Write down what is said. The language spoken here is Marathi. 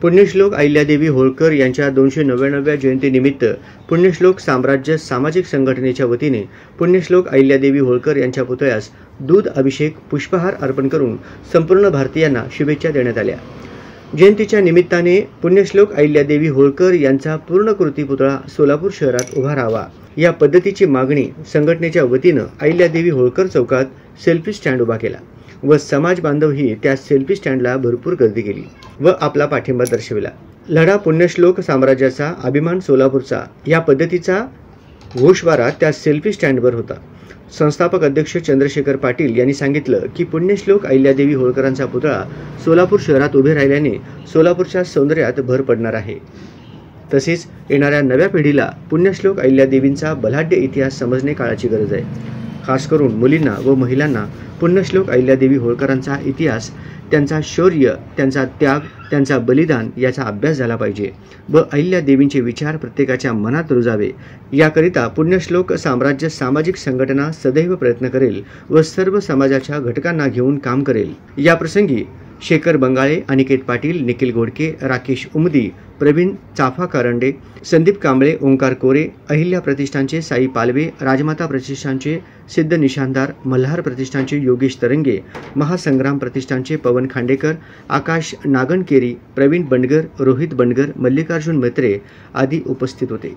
पुण्यश्लोक अहिल्यादेवी होळकर यांच्या 299व्या जयंतीनिमित्त पुण्यश्लोक साम्राज्य सामाजिक संघटनेच्या वतीने पुण्यश्लोक अहिल्यादेवी होळकर यांच्या पुतळ्यास दूध अभिषेक पुष्पहार अर्पण करून संपूर्ण भारतीयांना शुभेच्छा देण्यात आल्या। जयंतीच्या निमित्ताने पुण्यश्लोक अहिल्यादेवी होळकर यांचा पूर्णकृती पुतळा सोलापूर शहरात उभा राहावा या पद्धतीची मागणी संघटनेच्या वतीने अहिल्यादेवी होळकर चौकात सेल्फी स्टँड उभा केला व समाज बांधवही त्या सेल्फी स्टँडला भरपूर गर्दी केली व आपला पाठिंबा दर्शविला। लढा पुण्यश्लोक साम्राज्याचा अभिमान सोलापूरचा या पद्धतीचा घोषवारा त्या सेल्फी स्टँडवर होता। संस्थापक अध्यक्ष चंद्रशेखर पाटील यांनी सांगितलं की पुण्यश्लोक अहिल्यादेवी होळकरांचा पुतळा सोलापूर शहरात उभे राहिल्याने सोलापूरच्या सौंदर्यात भर पडणार आहे। तसेच येणाऱ्या नव्या पिढीला पुण्यश्लोक अहिल्यादेवींचा बलाढ्य इतिहास समजणे काळाची गरज आहे। खास करून मुलींना व महिलांना पुण्यश्लोक अहिल्यादेवी होळकरांचा इतिहास, त्यांचा शौर्य, त्यांचा त्याग, त्यांचा बलिदान याचा अभ्यास झाला पाहिजे व अहिल्यादेवींचे विचार प्रत्येकाच्या मनात रुजावे याकरिता पुण्यश्लोक साम्राज्य सामाजिक संघटना सदैव प्रयत्न करेल व सर्व समाजाच्या घटकांना घेऊन काम करेल। या प्रसंगी शेखर बंगाळे, अनिकेत पाटील, निखिल घोडके, राकेश उमदी, प्रवीण चाफा कारंडे, संदीप कांबळे, ओंकार कोरे, अहिल्या प्रतिष्ठानचे साई पालवे, राजमाता प्रतिष्ठानचे सिद्ध निशानदार, मल्हार प्रतिष्ठानचे योगेश तरंगे, महासंग्राम प्रतिष्ठानचे पवन खांडेकर, आकाश नागणकेरी, प्रवीण बंडगर, रोहित बंडगर, मल्लिकार्जुन मैत्रे आदी उपस्थित होते।